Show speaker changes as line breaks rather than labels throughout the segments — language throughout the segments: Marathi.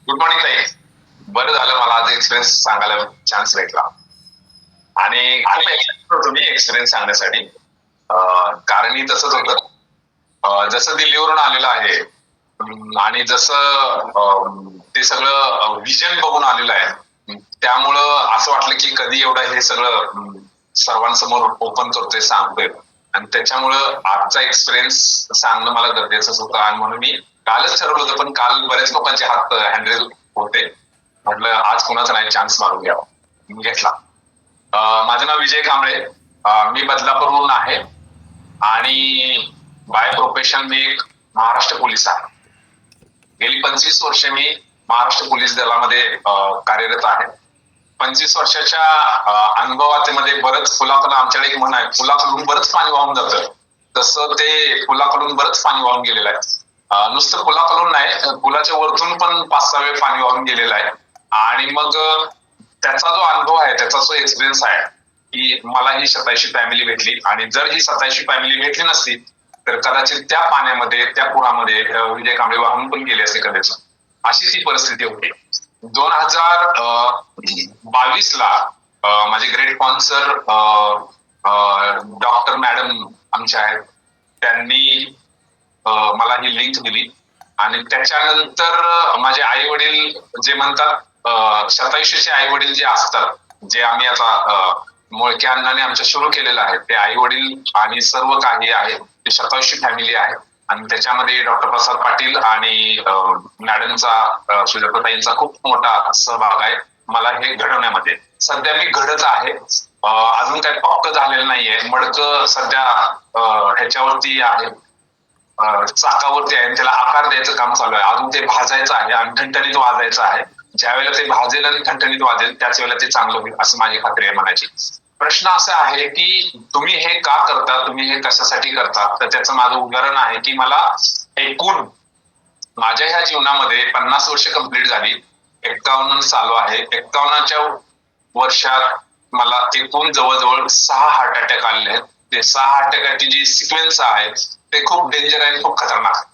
गुड मॉर्निंग ताई. बरं झालं मला आज एक्सपिरियन्स सांगायला चान्स भेटला आणि खूप एक्साइटेड होतो मी एक्सपिरियन्स सांगण्यासाठी. कारण तसंच होतं. जसं दिल्लीवरून आलेलं आहे आणि जसं ते सगळं विजन बघून आलेलं आहे. त्यामुळं असं वाटलं की कधी एवढं हे सगळं सर्वांसमोर ओपन करतोय, सांगतोय. आणि त्याच्यामुळं आजचा एक्सपिरियन्स सांगणं मला गरजेचंच होतं आणि म्हणून मी कालच ठरवलं होतं, पण काल बऱ्याच लोकांचे हात हँडल होते. म्हटलं आज कुणाचा नाही चान्स मारून घ्यावा, मी घेतला. माझं नाव विजय कांबळे. मी बदलापूरहून आहे आणि बाय प्रोफेशन मी एक महाराष्ट्र पोलीस आहे. गेली 25 वर्ष मी महाराष्ट्र पोलीस दलामध्ये कार्यरत आहे. 25 वर्षाच्या अनुभवामध्ये बरंच फुलाकडून, आमच्याकडे एक म्हण आहे, फुलाकडून बरंच पाणी वाहून जातं. तसं ते फुलाकडून बरंच पाणी वाहून गेलेलं आहे. नुसतं फुलाकडून नाही, फुलाच्या वरतून पण 5-6 वेळ पाणी वाहून गेलेलं आहे. आणि मग त्याचा जो अनुभव आहे, त्याचा जो एक्सपिरियन्स आहे की मला ही 27 फॅमिली भेटली आणि जर ही 27 फॅमिली भेटली नसती तर कदाचित त्या पाण्यामध्ये, त्या पुरामध्ये विजय कांबळे वाहून पण गेले असते कदाचित. अशी ती परिस्थिती होती. 2022 ला माझे ग्रेट स्पॉन्सर डॉक्टर मॅडम आमच्या आहेत, त्यांनी मला ही लिंक दिली आणि त्याच्यानंतर माझे आई वडील जे म्हणतात, 27चे आई वडील जे असतात, जे आम्ही आता मोळक्या अण्णाने आमच्या सुरू केलेलं आहे, ते आई वडील आणि सर्व काही आहे ते 27 फॅमिली आहे. आणि त्याच्यामध्ये डॉक्टर प्रसाद पाटील आणि मॅडमचा, सुजाताताईंचा खूप मोठा सहभाग आहे मला हे घडवण्यामध्ये. सध्या मी घडत आहे, अजून काही पक्क झालेलं नाहीये. मडकं सध्या ह्याच्यावरती आहे, चाकावरती आहे, त्याला आकार द्यायचं काम चालू आहे. अजून ते भाजायचं आहे आणि ठणठणीत वाजायचं आहे. ज्या वेळेला ते भाजेल आणि ठणठणीत वाजेल त्याच वेळेला ते चांगलं होईल असं माझी खात्री आहे म्हणायची. प्रश्न असा आहे की तुम्ही हे का करता, तुम्ही हे कशासाठी करता? तर त्याचं माझं उदाहरण आहे की मला एकूण माझ्या ह्या जीवनामध्ये 50 वर्ष कंप्लीट झाली. 51 चालू आहे. 51च्या वर्षात मला एकूण जवळजवळ 6 हार्ट अटॅक आलेले आहेत. ते 6 हार्ट अटॅकची जी सिक्वेन्स आहे ते खूप डेंजर आहे, खूप खतरनाक.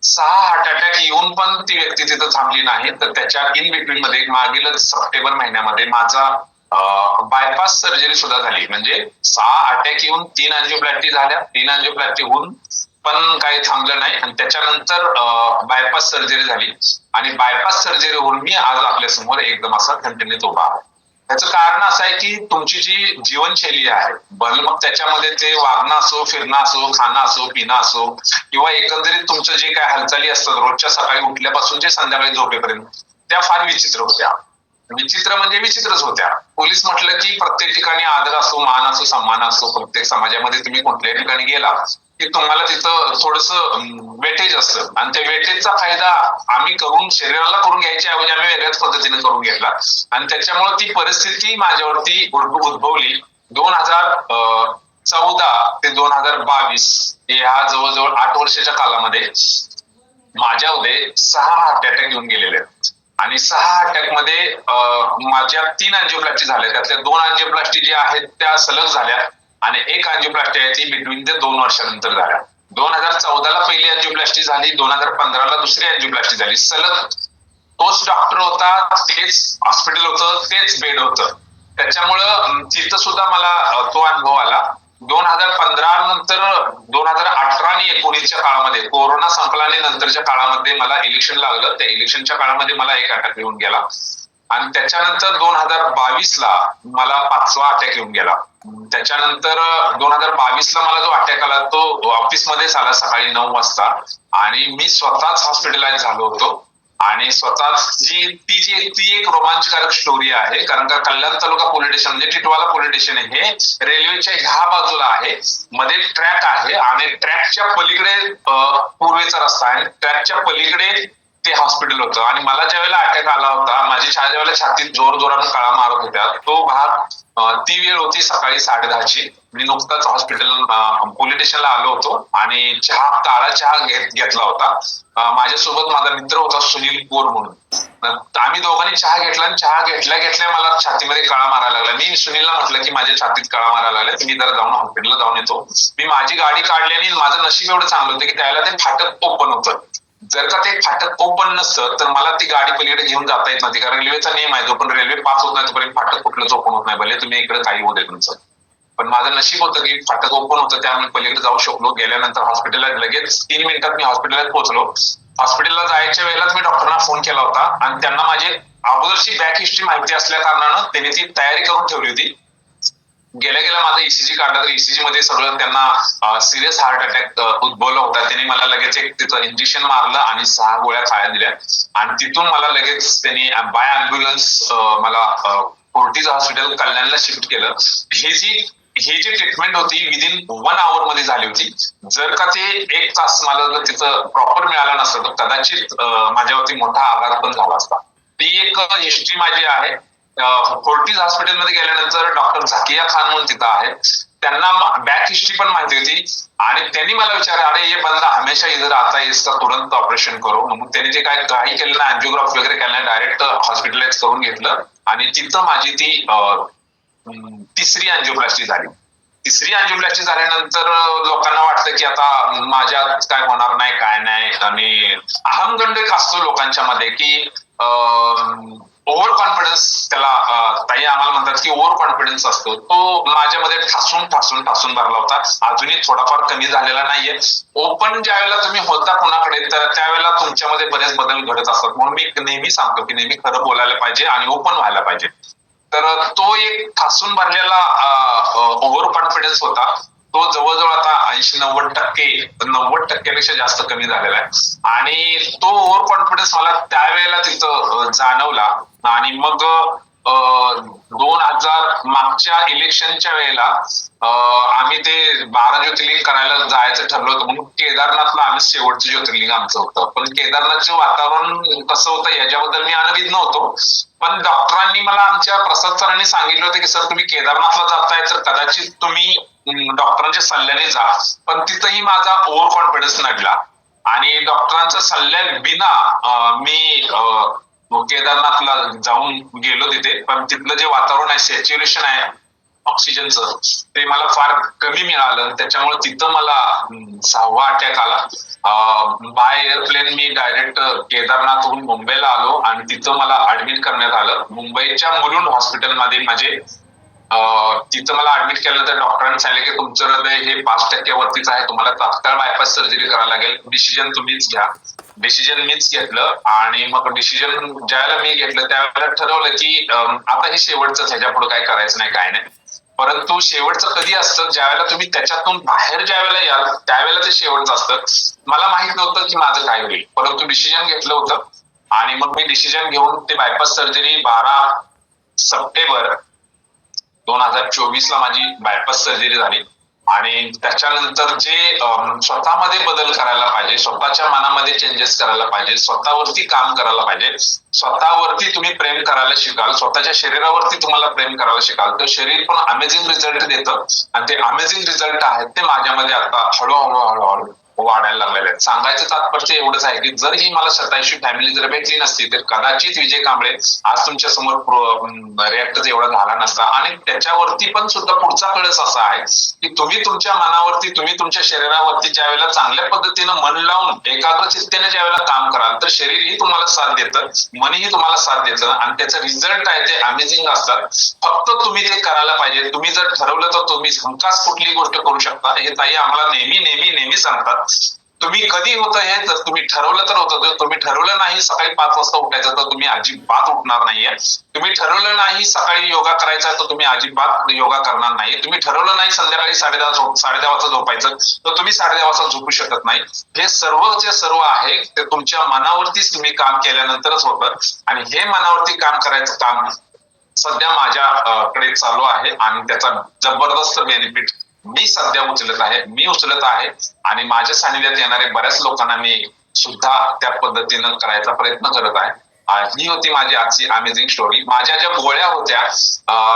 6 हार्ट अटॅक येऊन पण ती व्यक्ती तिथं थांबली नाही. तर त्याच्या इन बिटवीन मध्ये मागील सप्टेंबर महिन्यामध्ये माझा बायपास सर्जरी सुद्धा झाली. म्हणजे 6 अटॅक येऊन 3 अँजिओप्लास्टी झाल्या. 3 अँजिओप्लास्टी होऊन पण काही थांबलं नाही आणि त्याच्यानंतर बायपास सर्जरी झाली आणि बायपास सर्जरी होऊन मी आज आपल्या समोर एकदम असा ठणठणीत उभा आहे. त्याचं कारण असं आहे की तुमची जी जीवनशैली आहे, भले मग त्याच्यामध्ये ते वागणं असो, फिरणं असो, खाणं असो, पिणं असो, किंवा एकंदरीत तुमचं जे काय हालचाली असतात रोजच्या सकाळी उठल्यापासून ते संध्याकाळी झोपेपर्यंत, त्या फार विचित्र होत्या. विचित्र म्हणजे विचित्रच होत्या. पोलीस म्हटलं की प्रत्येक ठिकाणी आदर असो, मान असो, सन्मान असो. प्रत्येक समाजामध्ये तुम्ही कुठल्याही ठिकाणी गेला की तुम्हाला तिथं थोडस वेटेज असतं आणि त्या वेटेजचा फायदा आम्ही शरीराला करून घ्यायच्या ऐवजी आम्ही वेगळ्याच पद्धतीने करून घेतला आणि त्याच्यामुळे ती परिस्थिती माझ्यावरती उद्भवली. 2014 ते 2022 या जवळजवळ 8 वर्षाच्या कालामध्ये माझ्यामध्ये 6 हार्ट अटॅक येऊन गेलेले आहेत आणि 6 अटॅक मध्ये माझ्या 3 अँजिओप्लास्टी झाल्या. त्यातल्या 2 अँजिओप्लास्टी ज्या आहेत त्या सलग झाल्या आणि एक अँजिओप्लास्टी आहे ती बिटवीन ते 2 वर्षानंतर झाल्या. 2014ला पहिली अँजिओप्लास्टी झाली, 2015ला दुसरी अँजिओप्लास्टी झाली. सलग तोच डॉक्टर होता, तेच हॉस्पिटल होतं, तेच बेड होतं. त्याच्यामुळं तिथं सुद्धा मला तो अनुभव आला. 2015 नंतर 2018 आणि 19च्या काळामध्ये कोरोना संपला आणि नंतरच्या काळामध्ये मला इलेक्शन लागलं. त्या इलेक्शनच्या काळामध्ये मला एक अटॅक येऊन गेला आणि त्याच्यानंतर 2022 ला मला 5वा अटॅक येऊन गेला. त्याच्यानंतर 2022 ला मला जो अटॅक आला तो ऑफिसमध्येच आला सकाळी 9 वाजता आणि मी स्वतःच हॉस्पिटलाइज झालो होतो आणि स्वतःची ती एक रोमांचकारक स्टोरी आहे. कारण का कल्याण तालुका पोलीस स्टेशन म्हणजे टिटवाला पोलीस स्टेशन हे रेल्वेच्या ह्या बाजूला आहे, मध्ये ट्रॅक आहे आणि ट्रॅकच्या पलीकडे पूर्वेचा रस्ता आहे, ट्रॅकच्या पलीकडे ते हॉस्पिटल होतं. आणि मला ज्या वेळेला अटॅक आला होता, माझी ज्या वेळेला छातीत जोरानं काळा मारत होत्या, तो भाग ती वेळ होती सकाळी 10:30ची. मी नुकताच हॉस्पिटल पोलीस स्टेशनला आलो होतो आणि काळा चहा घेतला होता. माझ्यासोबत माझा मित्र होता सुनील कोर म्हणून. आम्ही दोघांनी चहा घेतला आणि चहा घेतल्या मला छातीमध्ये काळा मारायला लागला. मी सुनीलला म्हटलं की माझ्या छातीत काळा मारायला लागला, मी जरा जाऊन हॉस्पिटलला जाऊन येतो. मी माझी गाडी काढली आणि माझं नशीब एवढं चांगलं होतं की त्याला ते फाटक ओपन होतं जर का ते फाटक ओपन नसतं तर मला ती गाडी पलीकडे घेऊन जाता येत नव्हती, कारण रेल्वेचा नियम आहे, जोपर्यंत रेल्वे पास होत नाही तोपर्यंत फाटक कुठलंच ओपन होत नाही, भले तुम्ही इकडे काही होऊ दे तुमचं. पण माझं नशीब होतं की फाटक ओपन होतं, त्यामुळे पलीकडे जाऊ शकलो. गेल्यानंतर हॉस्पिटलला लगेच 3 मिनिटात मी हॉस्पिटलला पोहोचलो. हॉस्पिटलला जायच्या वेळेलाच मी डॉक्टरांना फोन केला होता आणि त्यांना माझी अगोदरची बॅक हिस्ट्री माहिती असल्या कारणानं त्यांनी ती तयारी करून ठेवली होती. गेल्या गेल्या माझं ईसीजी काढलं तर ईसीजी मध्ये सगळं त्यांना सिरियस हार्ट अटॅक उद्भवला होता. त्यांनी मला लगेच एक तिथं इंजेक्शन मारलं आणि 6 गोळ्या खायला दिल्या आणि तिथून मला लगेच त्यांनी बाय अँब्युलन्स मला फोर्टिज हॉस्पिटल कल्याणला शिफ्ट केलं. ही जी ट्रीटमेंट होती विदिन 1 आवर मध्ये झाली होती. जर का ते 1 तास मला जर तिथं प्रॉपर मिळालं नसतं तर कदाचित माझ्यावरती मोठा आघात पण झाला असता. ती एक हिस्ट्री माझी आहे. फोर्टिज हॉस्पिटलमध्ये गेल्यानंतर डॉक्टर झाकिया खान म्हणून तिथं आहे, त्यांना बॅक हिस्ट्री पण माहिती होती आणि त्यांनी मला विचारलं, अरे ये बंदा हमेशा इधर आता है, इसका तुरंत ऑपरेशन करो. मग त्यांनी ते काही केलं ना, अँजिओग्राफी वगैरे केलं, डायरेक्ट हॉस्पिटलाइज करून घेतलं आणि तिथं माझी ती तिसरी अँजिओप्लास्टी झाली. तिसरी अँजिओप्लास्टी झाल्यानंतर लोकांना वाटतं की आता माझ्यात काय होणार नाही, काय नाही, आणि अहमगंड एक असतो लोकांच्या मध्ये की ओव्हर कॉन्फिडन्स, त्याला ताई आम्हाला म्हणतात की ओव्हर कॉन्फिडन्स असतो, तो माझ्यामध्ये ठासून ठासून ठासून भरला होता. अजूनही थोडाफार कमी झालेला नाहीये. ओपन ज्या वेळेला तुम्ही होता कोणाकडे तर त्यावेळेला तुमच्यामध्ये बरेच बदल घडत असतात. म्हणून मी नेहमी सांगतो की नेहमी खरं बोलायला पाहिजे आणि ओपन व्हायला पाहिजे. तर तो एक ठासून भरलेला ओव्हर कॉन्फिडन्स होता. तो जवळजवळ आता 80-90% जास्त कमी झालेला आहे आणि तो ओव्हर कॉन्फिडन्स मला त्यावेळेला तिथं जाणवला. आणि मग 2000 मागच्या इलेक्शनच्या वेळेला आम्ही ते 12 ज्योतिर्लिंग करायला जायचं ठरलं होतं, म्हणून केदारनाथला आम्ही शेवटचं ज्योतिर्लिंग आमचं होतं. पण केदारनाथचं वातावरण कसं होतं याच्याबद्दल मी अनभिज्ञ नव्हतो. पण डॉक्टरांनी मला, आमच्या प्रसाद सरांनी सांगितलं होतं की सर तुम्ही केदारनाथला जाताय तर कदाचित तुम्ही डॉक्टरांच्या सल्ल्याने जा. पण तिथंही माझा ओव्हर कॉन्फिडन्स नडला आणि डॉक्टरांच्या सल्ल्या बिना मी केदारनाथला जाऊन गेलो तिथे. पण तिथलं जे वातावरण आहे, सॅच्युरेशन आहे ऑक्सिजनचं, ते मला फार कमी मिळालं. त्याच्यामुळे तिथं मला 6वा अटॅक आला. बाय एअरप्लेन मी डायरेक्ट केदारनाथहून मुंबईला आलो आणि तिथं मला ऍडमिट करण्यात आलं मुंबईच्या मुलुंड हॉस्पिटलमध्ये. माझे तिथं मला ऍडमिट केलं तर डॉक्टरांनी सांगितलं की तुमचं हृदय हे 5% वरतीच आहे, तुम्हाला तात्काळ बायपास सर्जरी करायला लागेल, डिसिजन तुम्हीच घ्या. डिसिजन मीच घेतलं आणि मग डिसिजन ज्यावेळेला मी घेतलं त्यावेळेला ठरवलं की आता हे शेवटचंच, ह्याच्या पुढे काय करायचं नाही, काय नाही. परंतु शेवटचं कधी असतं, ज्यावेळेला तुम्ही त्याच्यातून बाहेर ज्यावेळेला याल त्यावेळेला ते शेवटचं असतं. मला माहित नव्हतं की माझं काय होईल, परंतु डिसिजन घेतलं होतं आणि मग मी डिसिजन घेऊन ते बायपास सर्जरी 12 सप्टेंबर 2024 ला माझी बायपास सर्जरी झाली. आणि त्याच्यानंतर जे स्वतःमध्ये बदल करायला पाहिजे, स्वतःच्या मनामध्ये चेंजेस करायला पाहिजे, स्वतःवरती काम करायला पाहिजे, स्वतःवरती तुम्ही प्रेम करायला शिकाल, स्वतःच्या शरीरावरती तुम्हाला प्रेम करायला शिकाल तर शरीर पण अमेझिंग रिझल्ट देतं. आणि ते अमेझिंग रिझल्ट आहेत ते माझ्यामध्ये आता हळूहळू वाढायला लागलेले आहेत. सांगायचं तात्पर्य एवढंच आहे की जर ही मला 27वी फॅमिली जर भेटली नसती तर कदाचित विजय कांबळे आज तुमच्या समोर रिॲक्ट एवढा झाला नसता. आणि त्याच्यावरती पण सुद्धा पुढचा कळस असा आहे की तुम्ही तुमच्या मनावरती, तुम्ही तुमच्या शरीरावरती ज्या वेळेला चांगल्या पद्धतीनं मन लावून एकाग्रचित्तेने ज्या वेळेला काम कराल तर शरीरही तुम्हाला साथ देतं, मनही तुम्हाला साथ देतं आणि त्याचा रिझल्ट आहे ते अमेझिंग असतात. फक्त तुम्ही ते करायला पाहिजे. तुम्ही जर ठरवलं तर तुम्ही हमखास कुठलीही गोष्ट करू शकता. हे ताई आम्हाला नेहमी नेहमी नेहमी सांगतात. तुम्ही कधी होतं हे, तर तुम्ही ठरवलं तर होतं, जर तुम्ही ठरवलं नाही सकाळी 5 वाजता उठायचं तर तुम्ही अजिबात उठणार नाहीये. तुम्ही ठरवलं नाही सकाळी योगा करायचा तर तुम्ही अजिबात योगा करणार नाही. तुम्ही ठरवलं नाही संध्याकाळी 10:30 वाजता झोपायचं तर तुम्ही 10:30 वाजता झोपू शकत नाही. हे सर्वचे सर्व आहे ते तुमच्या मनावरतीच तुम्ही काम केल्यानंतरच होतं. आणि हे मनावरती काम करायचं काम सध्या माझ्याकडे चालू आहे आणि त्याचा जबरदस्त बेनिफिट मी सध्या उचलत आहे आणि माझ्या सानिध्यात येणाऱ्या बऱ्याच लोकांना मी सुद्धा त्या पद्धतीनं करायचा प्रयत्न करत आहे. ही होती माझी आजची अमेझिंग स्टोरी. माझ्या ज्या गोळ्या होत्या,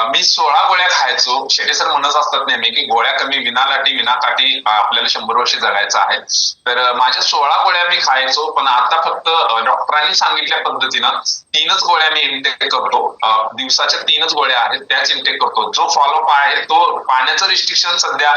मी 16 गोळ्या खायचो. शेटे सर म्हणत असतात नेहमी की गोळ्या कमी विना लाटी विना काठी आपल्याला 100 वर्ष जगायचं आहे. तर माझ्या 16 गोळ्या मी खायचो, पण आता फक्त डॉक्टरांनी सांगितल्या पद्धतीनं 3च गोळ्या मी इनटेक करतो. दिवसाच्या 3च गोळ्या आहेत, त्याच इनटेक करतो. जो फॉलोअप आहे तो पाण्याचं रिस्ट्रिक्शन सध्या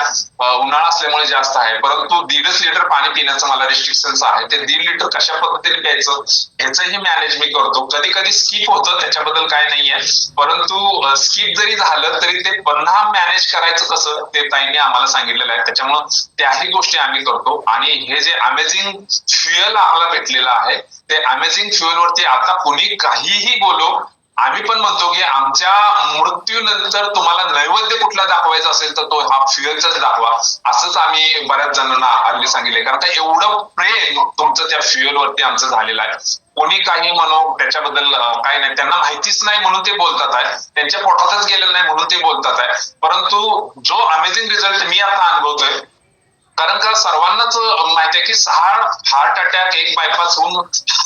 उन्हाळा असल्यामुळे जास्त आहे, परंतु 1.5 लिटर पाणी पिण्याचं मला रिस्ट्रिक्शन आहे. ते 1.5 लिटर कशा पद्धतीने प्यायचं ह्याचंही मॅनेज मी करतो. कधी कधी स्किप होतं, त्याच्याबद्दल काय नाहीये, परंतु स्किप जरी झालं तरी ते पुन्हा मॅनेज करायचं कसं ते ताईंनी आम्हाला सांगितलेलं आहे. त्याच्यामुळं त्याही गोष्टी आम्ही करतो. आणि हे जे अमेझिंग फ्युएल आम्हाला भेटलेलं आहे, ते अमेझिंग फ्युएल वरती आता कुणी काहीही बोलो, आम्ही पण म्हणतो की आमच्या मृत्यूनंतर तुम्हाला नैवेद्य कुठला दाखवायचा असेल तर तो हा फ्युएलचाच दाखवा, असंच आम्ही बऱ्याच जणांना हल्ली सांगितलंय. कारण का एवढं प्रेम तुमचं त्या फ्युएलवरती आमचं झालेलं आहे. कोणी काही म्हणो त्याच्याबद्दल काही नाही, त्यांना माहितीच नाही म्हणून ते बोलतात आहे, त्यांच्या पोटातच गेलेलं नाही म्हणून ते बोलतात आहे. परंतु जो अमेझिंग रिझल्ट मी आता अनुभवतोय, कारण का सर्वांनाच माहिती आहे की 6 हार्ट अटॅक, 1 बायपास होऊन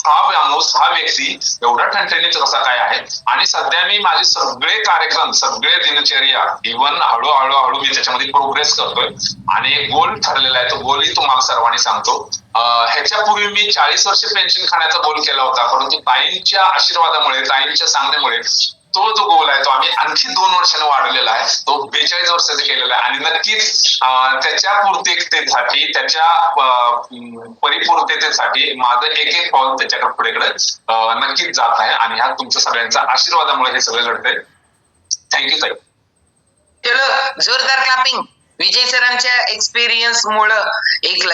हा व्यक्ती एवढा ठणठणीत कसा काय आहे. आणि सध्या मी माझे सगळे कार्यक्रम, सगळे दिनचर्या इव्हन हळूहळू मी त्याच्यामध्ये प्रोग्रेस करतोय. आणि एक गोल ठरलेला आहे, तो गोलही तुम्हाला सर्वांनी सांगतो. ह्याच्यापूर्वी मी 40 वर्ष पेन्शन खाण्याचा गोल केला होता, परंतु ताईंच्या आशीर्वादामुळे, ताईंच्या सांगण्यामुळे तो जो गोल आहे तो आम्ही आणखी 2 वर्षाने वाढवलेला आहे. तो 42 वर्षाचा केलेला आहे. आणि नक्कीच त्याच्या पूर्ततेसाठी, त्याच्या परिपूर्ततेसाठी माझं एक पाऊल त्याच्याकडे पुढेकडे नक्कीच जात आहे. आणि ह्या तुमच्या सगळ्यांच्या आशीर्वादामुळे हे सगळं घडतंय. थँक्यू ताई.
चलो जोरदार क्लॅपिंग. विजय सरांच्या एक्सपिरियन्स मुळे एक